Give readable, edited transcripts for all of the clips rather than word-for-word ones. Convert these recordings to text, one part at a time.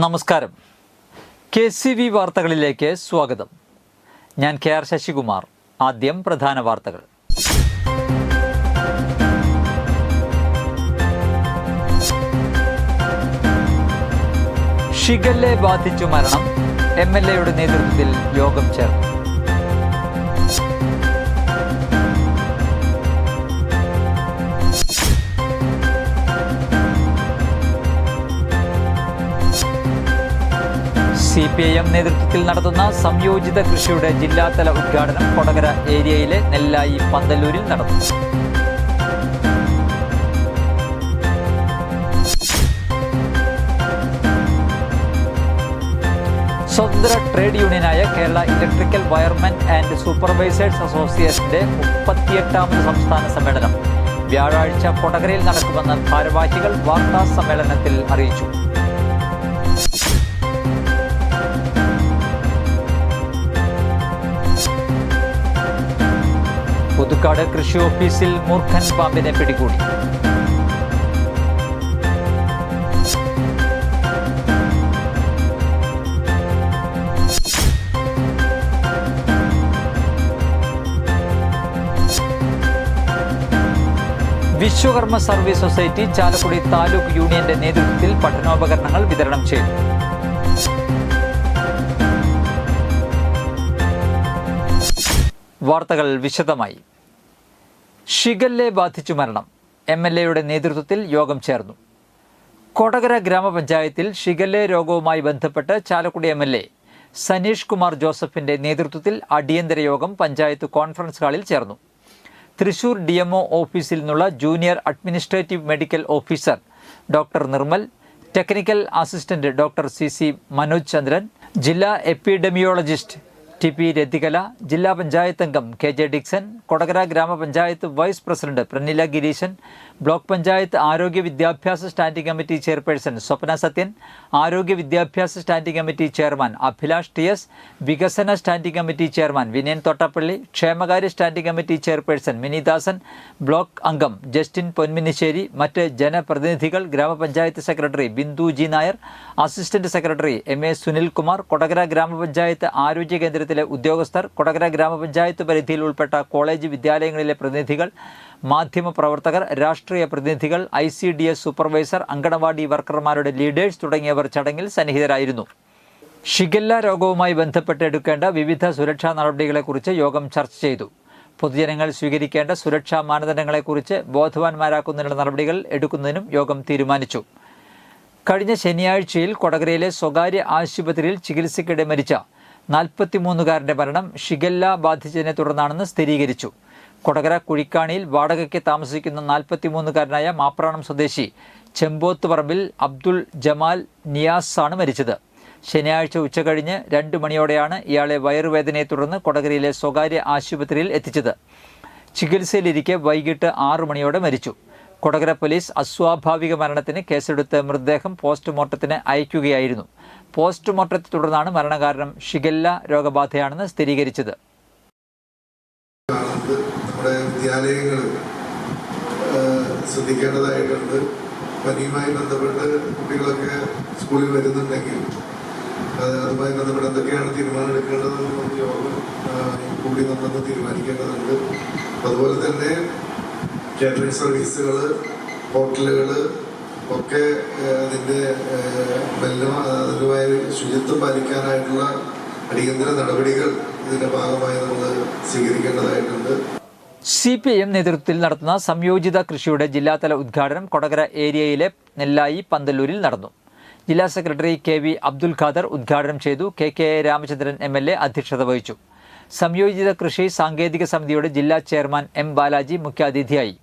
നമസ്കാരം. KCV വാർത്തകളിലേക്ക് സ്വാഗതം. ഞാൻ KR ശശികുമാർ. ആദ്യം പ്രധാന വാർത്തകൾ. ഷിഗല്ല ബാധിച്ചു മരണം. MLAയുടെ നേതൃത്വത്തിൽ യോഗം ചേർന്നു. CPIM നേതൃത്വത്തിൽ നടത്തുന്ന സംയോജിത കൃഷിയുടെ ജില്ലാതല ഉദ്ഘാടനം കൊടകര ഏരിയയിലെ നെല്ലായി പന്തല്ലൂരിൽ നടന്നു. സ്വതന്ത്ര ട്രേഡ് യൂണിയനായ Kerala electrical wiremen and supervisors അസോസിയേഷന്റെ 38ാമത് സംസ്ഥാന സമ്മേളനം വ്യാഴാഴ്ച കൊടകരയിൽ നടക്കുമെന്ന് ഭാരവാഹികൾ വാർത്താ സമ്മേളനത്തിൽ അറിയിച്ചു. പുതുക്കാട് കൃഷി ഓഫീസിൽ മൂർഖൻ പാമ്പിനെ പിടികൂടി. വിശ്വകർമ്മ സർവീസ് സൊസൈറ്റി ചാലക്കുടി താലൂക്ക് യൂണിയന്റെ നേതൃത്വത്തിൽ പഠനോപകരണങ്ങൾ വിതരണം ചെയ്തു. വാർത്തകൾ വിശദമായി. ഷിഗല്ല ബാധിച്ചു മരണം. MLAയുടെ നേതൃത്വത്തിൽ യോഗം ചേർന്നു. കൊടകര ഗ്രാമപഞ്ചായത്തിൽ ഷിഗല്ല രോഗവുമായി ബന്ധപ്പെട്ട് ചാലക്കുടി MLA സനീഷ് കുമാർ ജോസഫിന്റെ നേതൃത്വത്തിൽ അടിയന്തര യോഗം പഞ്ചായത്ത് കോൺഫറൻസ് ഹാളിൽ ചേർന്നു. തൃശൂർ DMO ഓഫീസിൽ നിന്നുള്ള junior administrative medical officer doctor Nirmal, technical assistant doctor CC Manoj Chandran, ജില്ലാ എപ്പിഡെമിയോളജിസ്റ്റ് TP രതികല, ജില്ലാ പഞ്ചായത്ത് അംഗം KJ ഡിക്സൺ, കൊടകര ഗ്രാമപഞ്ചായത്ത് vice president Pranila Gireeshan, block panchayat ആരോഗ്യ വിദ്യാഭ്യാസ standing committee chairperson Swapna Sathyan, ആരോഗ്യ വിദ്യാഭ്യാസ standing committee chairman Abhilash TS, വികസന standing committee chairman Vinayan Thottappally, ക്ഷേമകാര്യ standing committee chairperson Minidasan, block അംഗം ജസ്റ്റിൻ പൊന്മിനിശ്ശേരി, മറ്റ് ജനപ്രതിനിധികൾ, ഗ്രാമപഞ്ചായത്ത് secretary Bindu G Nair, assistant secretary MA Sunilkumar, Kodakara ഗ്രാമപഞ്ചായത്ത് ആരോഗ്യ കേന്ദ്രത്തിലെ ഉദ്യോഗസ്ഥർ, കൊടകര ഗ്രാമപഞ്ചായത്ത് പരിധിയിൽ ഉൾപ്പെട്ട കോളേജ് വിദ്യാലയങ്ങളിലെ പ്രതിനിധികൾ, മാധ്യമപ്രവർത്തകർ, രാഷ്ട്രീയ പ്രതിനിധികൾ, ICDS സൂപ്പർവൈസർ, അങ്കണവാടി വർക്കർമാരുടെ ലീഡേഴ്സ് തുടങ്ങിയവർ ചടങ്ങിൽ സന്നിഹിതരായിരുന്നു. ഷിഗല്ല രോഗവുമായി ബന്ധപ്പെട്ട് എടുക്കേണ്ട വിവിധ സുരക്ഷാ നടപടികളെക്കുറിച്ച് യോഗം ചർച്ച ചെയ്തു. പൊതുജനങ്ങൾ സ്വീകരിക്കേണ്ട സുരക്ഷാ മാനദണ്ഡങ്ങളെക്കുറിച്ച് ബോധവാന്മാരാക്കുന്നതിനുള്ള നടപടികൾ എടുക്കുന്നതിനും യോഗം തീരുമാനിച്ചു. കഴിഞ്ഞ ശനിയാഴ്ചയിൽ കൊടകരയിലെ സ്വകാര്യ ആശുപത്രിയിൽ ചികിത്സയ്ക്കിടെ മരിച്ച 43-കാരൻ്റെ മരണം ഷിഗല്ല ബാധിച്ചതിനെ തുടർന്നാണെന്ന് സ്ഥിരീകരിച്ചു. കൊടകര കുഴിക്കാണിയിൽ വാടകയ്ക്ക് താമസിക്കുന്ന 43-കാരനായ മാപ്രാണം സ്വദേശി ചെമ്പോത്തുപറമ്പിൽ അബ്ദുൾ ജമാൽ നിയാസ് ആണ് മരിച്ചത്. ശനിയാഴ്ച ഉച്ചകഴിഞ്ഞ് 2 മണിയോടെയാണ് ഇയാളെ വയറുവേദനയെ തുടർന്ന് കൊടകരയിലെ സ്വകാര്യ ആശുപത്രിയിൽ എത്തിച്ചത്. ചികിത്സയിലിരിക്കെ വൈകിട്ട് 6 മണിയോടെ മരിച്ചു. കൊടകര പോലീസ് അസ്വാഭാവിക മരണത്തിന് കേസെടുത്ത് മൃതദേഹം പോസ്റ്റ്മോർട്ടത്തിന് അയക്കുകയായിരുന്നു. പോസ്റ്റ്മോർട്ടത്തെ തുടർന്നാണ് മരണകാരണം ഷിഗല്ല രോഗബാധയാണെന്ന് സ്ഥിരീകരിച്ചത്. നമ്മുടെ വിദ്യാലയങ്ങൾ ശ്രദ്ധിക്കേണ്ടതായിട്ടുണ്ട്. പനിയുമായി ബന്ധപ്പെട്ട് കുട്ടികളൊക്കെ സ്കൂളിൽ വരുന്നുണ്ടെങ്കിൽ അതുമായി ബന്ധപ്പെട്ട് എന്തൊക്കെയാണ് തീരുമാനം എടുക്കേണ്ടതെന്ന് നമുക്ക് യോഗം കൂടി നമ്മളൊന്ന് തീരുമാനിക്കേണ്ടതുണ്ട്. അതുപോലെ തന്നെ കാറ്ററിംഗ് സർവീസുകൾ, ഹോട്ടലുകൾ ഒക്കെ അതിൻ്റെ അതിനുമായ ശുചിത്വം പാലിക്കാനായിട്ടുള്ള അടിയന്തര നടപടികൾ ഇതിൻ്റെ ഭാഗമായി നമ്മൾ സ്വീകരിക്കേണ്ടതായിട്ടുണ്ട്. CPIM നേതൃത്വത്തിൽ നടത്തുന്ന സംയോജിത കൃഷിയുടെ ജില്ലാതല ഉദ്ഘാടനം കൊടകര ഏരിയയിലെ നെല്ലായി പന്തല്ലൂരിൽ നടന്നു. ജില്ലാ സെക്രട്ടറി KV അബ്ദുൽ ഖാദർ ഉദ്ഘാടനം ചെയ്തു. KK രാമചന്ദ്രൻ MLA അധ്യക്ഷത വഹിച്ചു. സംയോജിത കൃഷി സാങ്കേതിക സമിതിയുടെ ജില്ലാ ചെയർമാൻ M ബാലാജി മുഖ്യാതിഥിയായി.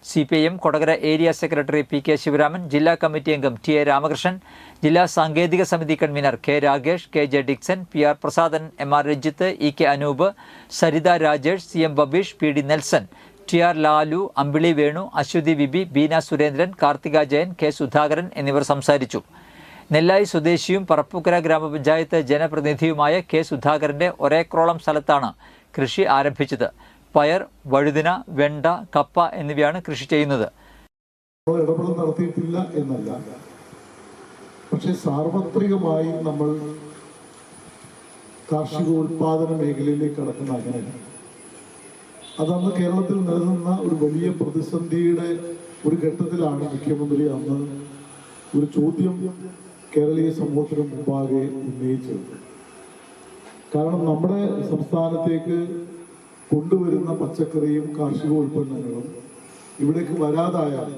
CPIM Kodakara area secretary PK Sivaraman, ജില്ലാ കമ്മിറ്റി അംഗം TA രാമകൃഷ്ണൻ, ജില്ലാ സാങ്കേതിക സമിതി convener K Rajesh, KJ Dixon, PR Prasadan, MR Ranjith, EK Anoop, Saritha Rajesh, CM Babeesh, PD Nelson, TR Lalu, Ambili Venu, Aswathy Vibi, Beena Surendran, Karthika Jayan, K Sudhakaran എന്നിവർ സംസാരിച്ചു. നെല്ലായി സ്വദേശിയും പറപ്പൂക്കര ഗ്രാമപഞ്ചായത്ത് ജനപ്രതിനിധിയുമായ K സുധാകരൻ്റെ ഒരേക്കറോളം സ്ഥലത്താണ് കൃഷി ആരംഭിച്ചത്. പയർ, വഴുതിന, വെണ്ട, കപ്പ എന്നിവയാണ് കൃഷി ചെയ്യുന്നത്. ഇടപെടൽ നടത്തിയിട്ടില്ല എന്നല്ല, പക്ഷെ സാർവത്രികമായി നമ്മൾ കാർഷികോൽപാദന മേഖലയിലേക്ക് കടക്കുന്ന അങ്ങനെയല്ല. അതന്ന് കേരളത്തിൽ നിലനിന്ന ഒരു വലിയ പ്രതിസന്ധിയുടെ ഒരു ഘട്ടത്തിലാണ് മുഖ്യമന്ത്രി അന്ന് ഒരു ചോദ്യം കേരളീയ സമൂഹത്തിന് മുമ്പാകെ ഉന്നയിച്ചത്. കാരണം നമ്മുടെ സംസ്ഥാനത്തേക്ക് കൊണ്ടുവരുന്ന പച്ചക്കറിയും കാർഷികോൽപ്പന്നങ്ങളും ഇവിടേക്ക് വരാതായാൽ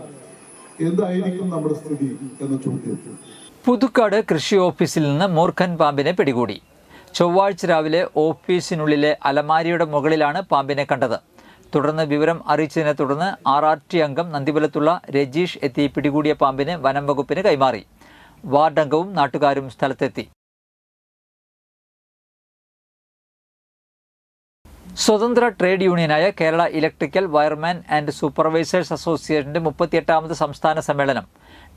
എന്തായിരിക്കും നമ്മുടെ സ്ഥിതി എന്ന ചോദ്യം. പുതുക്കാട് കൃഷി ഓഫീസിൽ നിന്ന് മൂർഖൻ പാമ്പിനെ പിടികൂടി. ചൊവ്വാഴ്ച രാവിലെ ഓഫീസിനുള്ളിലെ അലമാരിയുടെ മുകളിലാണ് പാമ്പിനെ കണ്ടത്. തുടർന്ന് വിവരം അറിയിച്ചതിനെ തുടർന്ന് RRT അംഗം നന്ദിപുരത്തുള്ള രജീഷ് എത്തി പിടികൂടിയ പാമ്പിനെ വനം വകുപ്പിന് കൈമാറി. വാർഡംഗവും നാട്ടുകാരും സ്ഥലത്തെത്തി. സ്വതന്ത്ര ട്രേഡ് യൂണിയനായ Kerala electrical wireman and supervisors അസോസിയേഷന്റെ 38ാമത് സംസ്ഥാന സമ്മേളനം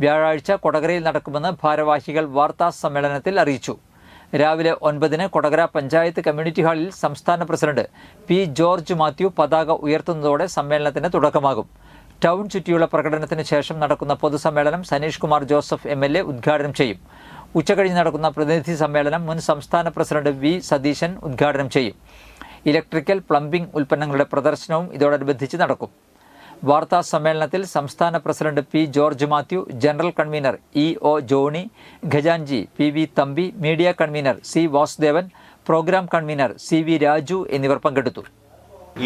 വ്യാഴാഴ്ച കൊടകരയിൽ നടക്കുമെന്ന് ഭാരവാഹികൾ വാർത്താ സമ്മേളനത്തിൽ അറിയിച്ചു. രാവിലെ 9-ന് കൊടകര പഞ്ചായത്ത് കമ്മ്യൂണിറ്റി ഹാളിൽ സംസ്ഥാന പ്രസിഡന്റ് P. ജോർജ് മാത്യു പതാക ഉയർത്തുന്നതോടെ സമ്മേളനത്തിന് തുടക്കമാകും. ടൗൺ ചുറ്റിയുള്ള പ്രകടനത്തിന് ശേഷം നടക്കുന്ന പൊതുസമ്മേളനം സനീഷ് കുമാർ ജോസഫ് MLA ഉദ്ഘാടനം ചെയ്യും. ഉച്ചകഴിഞ്ഞ് നടക്കുന്ന പ്രതിനിധി സമ്മേളനം മുൻ സംസ്ഥാന പ്രസിഡന്റ് V. സതീശൻ ഉദ്ഘാടനം ചെയ്യും. ഇലക്ട്രിക്കൽ പ്ലംബിംഗ് ഉൽപ്പന്നങ്ങളുടെ പ്രദർശനവും ഇതോടനുബന്ധിച്ച് നടക്കും. വാർത്താ സമ്മേളനത്തിൽ സംസ്ഥാന president P. George Mathew, general convener E.O. Johnny, ഖജാൻജി PV Thampi, media convener C. Vasudevan, programme convener CV Raju എന്നിവർ പങ്കെടുത്തു.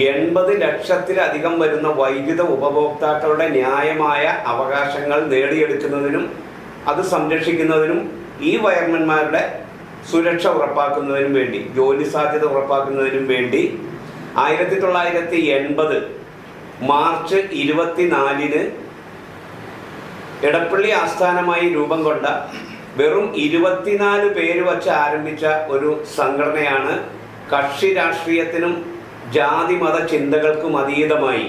80 ലക്ഷത്തിലധികം വരുന്ന വൈദ്യുത ഉപഭോക്താക്കളുടെ ന്യായമായ അവകാശങ്ങൾ നേടിയെടുക്കുന്നതിനും അത് സംരക്ഷിക്കുന്നതിനും ഈ വയർമാൻമാരുടെ സുരക്ഷ ഉറപ്പാക്കുന്നതിനും വേണ്ടി, ജോലി സാധ്യത ഉറപ്പാക്കുന്നതിനും വേണ്ടി 1980 മാർച്ച് 24-ന് എടപ്പള്ളി ആസ്ഥാനമായി രൂപം കൊണ്ട വെറും 24 പേര് വച്ച് ആരംഭിച്ച ഒരു സംഘടനയാണ്. കക്ഷി രാഷ്ട്രീയത്തിനും ജാതി മത ചിന്തകൾക്കും അതീതമായി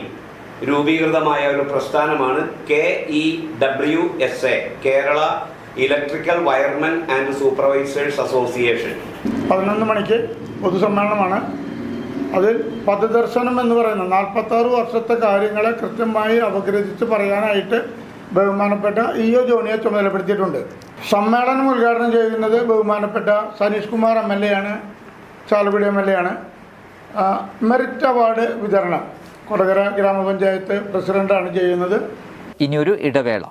രൂപീകൃതമായ ഒരു പ്രസ്ഥാനമാണ് KEWSA, Kerala electrical wiremen and supervisors association. 11 മണിക്ക് പൊതുസമ്മേളനമാണ്. അതിൽ പദദർശനം എന്ന് പറയുന്ന 46 വർഷത്തെ കാര്യങ്ങളെ കൃത്യമായി അപഗ്രഥിച്ച് പറയാനായിട്ട് ബഹുമാനപ്പെട്ട E.O. ജോണിയെ ചുമതലപ്പെടുത്തിയിട്ടുണ്ട്. സമ്മേളനം ഉദ്ഘാടനം ചെയ്യുന്നത് ബഹുമാനപ്പെട്ട സനീഷ് കുമാർ MLA ആണ്, ചാലക്കുടി MLA ആണ്. മെറിറ്റ് അവാർഡ് വിതരണം കൊടകര ഗ്രാമപഞ്ചായത്ത് പ്രസിഡന്റാണ് ചെയ്യുന്നത്. ഇനിയൊരു ഇടവേള.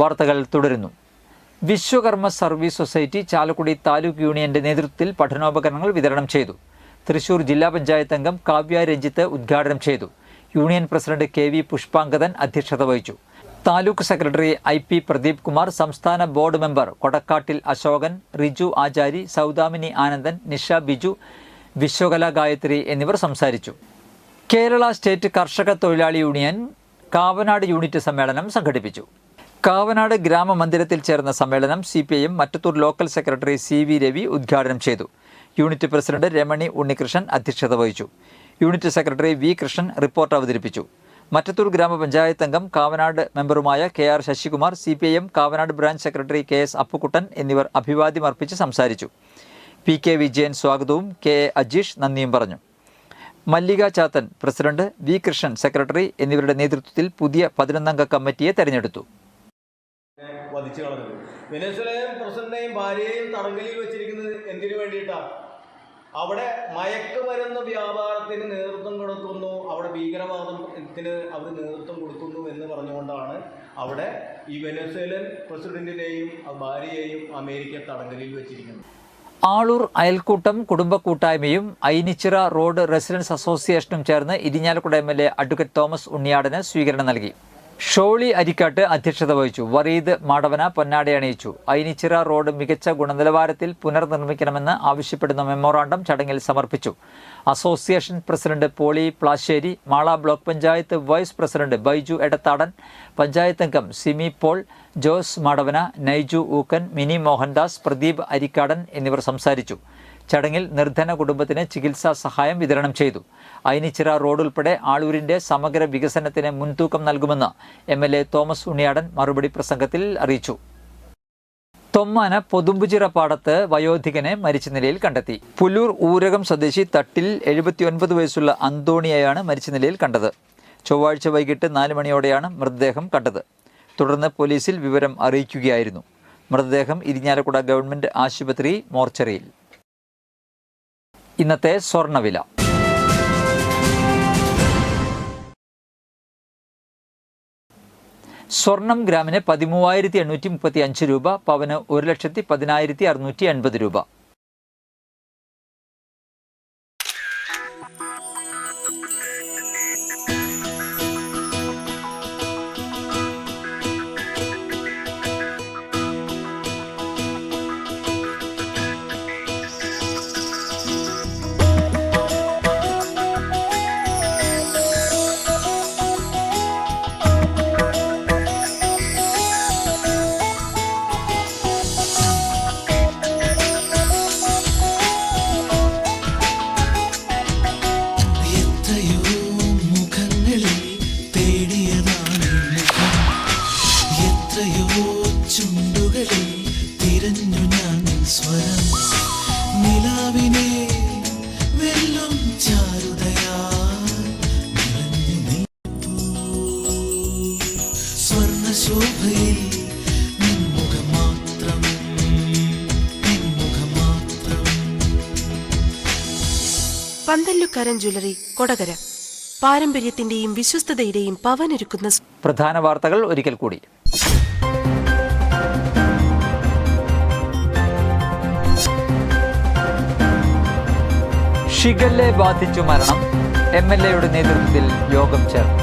വാർത്തകൾ തുടരുന്നു. വിശ്വകർമ്മ സർവീസ് സൊസൈറ്റി ചാലക്കുടി താലൂക്ക് യൂണിയന്റെ നേതൃത്വത്തിൽ പഠനോപകരണങ്ങൾ വിതരണം ചെയ്തു. തൃശൂർ ജില്ലാ പഞ്ചായത്ത് അംഗം കാവ്യ രഞ്ജിത്ത് ഉദ്ഘാടനം ചെയ്തു. യൂണിയൻ പ്രസിഡന്റ് KV പുഷ്പാങ്കദൻ അധ്യക്ഷത വഹിച്ചു. താലൂക്ക് സെക്രട്ടറി IP പ്രദീപ് കുമാർ, സംസ്ഥാന ബോർഡ് മെമ്പർ കൊടക്കാട്ടിൽ അശോകൻ, റിജു ആചാരി, സൗദാമിനി ആനന്ദൻ, നിഷ ബിജു, വിശ്വകല ഗായത്രി എന്നിവർ സംസാരിച്ചു. കേരള സ്റ്റേറ്റ് കർഷക തൊഴിലാളി യൂണിയൻ കാവനാട് യൂണിറ്റ് സമ്മേളനം സംഘടിപ്പിച്ചു. കാവനാട് ഗ്രാമമന്ദിരത്തിൽ ചേർന്ന സമ്മേളനം CPIM Mattathur local secretary CV Ravi ഉദ്ഘാടനം ചെയ്തു. യൂണിറ്റ് പ്രസിഡന്റ് രമണി ഉണ്ണികൃഷ്ണൻ അധ്യക്ഷത വഹിച്ചു. Unit secretary V. Krishnan report അവതരിപ്പിച്ചു. മറ്റത്തൂർ ഗ്രാമപഞ്ചായത്ത് അംഗം കാവനാട് മെമ്പറുമായ KR Sasikumar, CPIM Kavanad branch secretary KS Appukuttan എന്നിവർ അഭിവാദ്യം അർപ്പിച്ച് സംസാരിച്ചു. PK വിജയൻ സ്വാഗതവും KA അജീഷ് നന്ദിയും പറഞ്ഞു. Mallika Chathan president, V. Krishnan secretary എന്നിവരുടെ നേതൃത്വത്തിൽ പുതിയ 11-അംഗ കമ്മിറ്റിയെ തെരഞ്ഞെടുത്തു. വധിച്ചു കളഞ്ഞത് വെനസ്വേലൻ പ്രസിഡന്റിനെയും ഭാര്യയെയും തടങ്കലിൽ വെച്ചിരിക്കുന്നത് എന്തിനു വേണ്ടിയിട്ടാണ്? അവിടെ മയക്കുമരുന്ന് വ്യാപാരത്തിന് നേതൃത്വം കൊടുക്കുന്നു, അവിടെ ഭീകരവാദത്തിന് അവർ നേതൃത്വം കൊടുക്കുന്നു എന്ന് പറഞ്ഞുകൊണ്ടാണ് അവിടെ ഈ വെനസ്വേലൻ പ്രസിഡന്റിനെയും ഭാര്യയെയും അമേരിക്ക തടങ്കലിൽ വെച്ചിരിക്കുന്നത്. ആളൂർ അയൽക്കൂട്ടം കുടുംബ കൂട്ടായ്മയും ഐനിച്ചിറ റോഡ് റെസിഡൻസ് അസോസിയേഷനും ചേർന്ന് ഇരിഞ്ഞാലക്കുട MLA അഡ്വക്കേറ്റ് തോമസ് ഉണ്ണിയാടന് സ്വീകരണം നൽകി. ഷോളി അരിക്കാട്ട് അധ്യക്ഷത വഹിച്ചു. വറീദ് മാടവന പൊന്നാട അണിയിച്ചു. ഐനിച്ചിറ റോഡ് മികച്ച ഗുണനിലവാരത്തിൽ പുനർനിർമ്മിക്കണമെന്ന് ആവശ്യപ്പെടുന്ന മെമ്മോറാണ്ടം ചടങ്ങിൽ സമർപ്പിച്ചു. Association president Poly Plassery, Mala block panchayat vice president Baiju Edathadan, panchayat അംഗം സിമി പോൾ, ജോസ് മാടവന, നൈജു ഊക്കൻ, മിനി മോഹൻദാസ്, പ്രദീപ് അരിക്കാടൻ എന്നിവർ സംസാരിച്ചു. ചടങ്ങിൽ നിർധന കുടുംബത്തിന് ചികിത്സാ സഹായം വിതരണം ചെയ്തു. ഐനിച്ചിറ റോഡ് ഉൾപ്പെടെ ആളൂരിന്റെ സമഗ്ര വികസനത്തിന് മുൻതൂക്കം നൽകുമെന്ന് MLA തോമസ് ഉണ്ണിയാടൻ മറുപടി പ്രസംഗത്തിൽ അറിയിച്ചു. തൊമ്മാന പൊതുമ്പുചിറ പാടത്ത് വയോധികനെ മരിച്ച നിലയിൽ കണ്ടെത്തി. പുല്ലൂർ ഊരകം സ്വദേശി തട്ടിൽ 79 വയസ്സുള്ള അന്തോണിയെയാണ് മരിച്ച നിലയിൽ കണ്ടത്. ചൊവ്വാഴ്ച വൈകിട്ട് 4 മണിയോടെയാണ് മൃതദേഹം കണ്ടത്. തുടർന്ന് പോലീസിൽ വിവരം അറിയിക്കുകയായിരുന്നു. മൃതദേഹം ഇരിഞ്ഞാലക്കുട ഗവൺമെന്റ് ആശുപത്രി മോർച്ചറിയിൽ. ഇന്നത്തെ സ്വർണ്ണവില. സ്വർണം ഗ്രാമിന് 13,835 രൂപ, പവന് 1,10,10,680 രൂപ. പന്തല്ലുക്കാരൻ ജ്വല്ലറി, കൊടകര. പാരമ്പര്യത്തിന്റെയും വിശ്വസ്തതയുടെയും പവനൊരുക്കുന്ന പ്രധാന വാർത്തകൾ ഒരിക്കൽ കൂടി. ഷിഗല്ല ബാധിച്ചു മരണം. MLAയുടെ നേതൃത്വത്തിൽ യോഗം ചേർന്നു.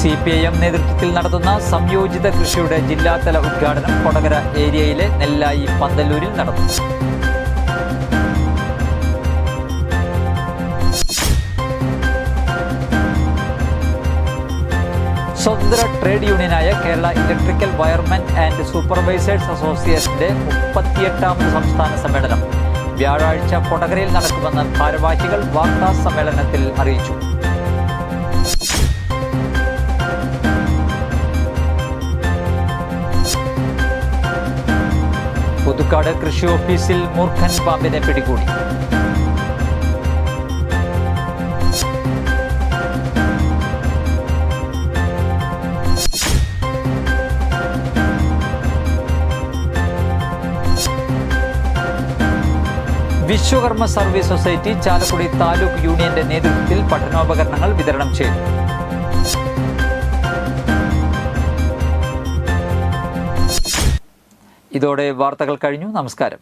CPIM നേതൃത്വത്തിൽ നടത്തുന്ന സംയോജിത കൃഷിയുടെ ജില്ലാതല ഉദ്ഘാടനം കൊടകര ഏരിയയിലെ നെല്ലായി പന്തല്ലൂരിൽ നടന്നു. സ്വതന്ത്ര ട്രേഡ് യൂണിയനായ Kerala electrical wiremen and supervisors അസോസിയേഷന്റെ 38ാമത് സംസ്ഥാന സമ്മേളനം വ്യാഴാഴ്ച കൊടകരയിൽ നടക്കുമെന്ന് ഭാരവാഹികൾ വാർത്താ സമ്മേളനത്തിൽ അറിയിച്ചു. പുതുക്കാട് കൃഷി ഓഫീസിൽ മൂർഖൻ പാമ്പിനെ പിടികൂടി. വിശ്വകർമ്മ സർവീസ് സൊസൈറ്റി ചാലക്കുടി താലൂക്ക് യൂണിയന്റെ നേതൃത്വത്തിൽ പഠനോപകരണങ്ങൾ വിതരണം ചെയ്തു. ഇതോടെ വാർത്തകൾ കഴിഞ്ഞു. നമസ്കാരം.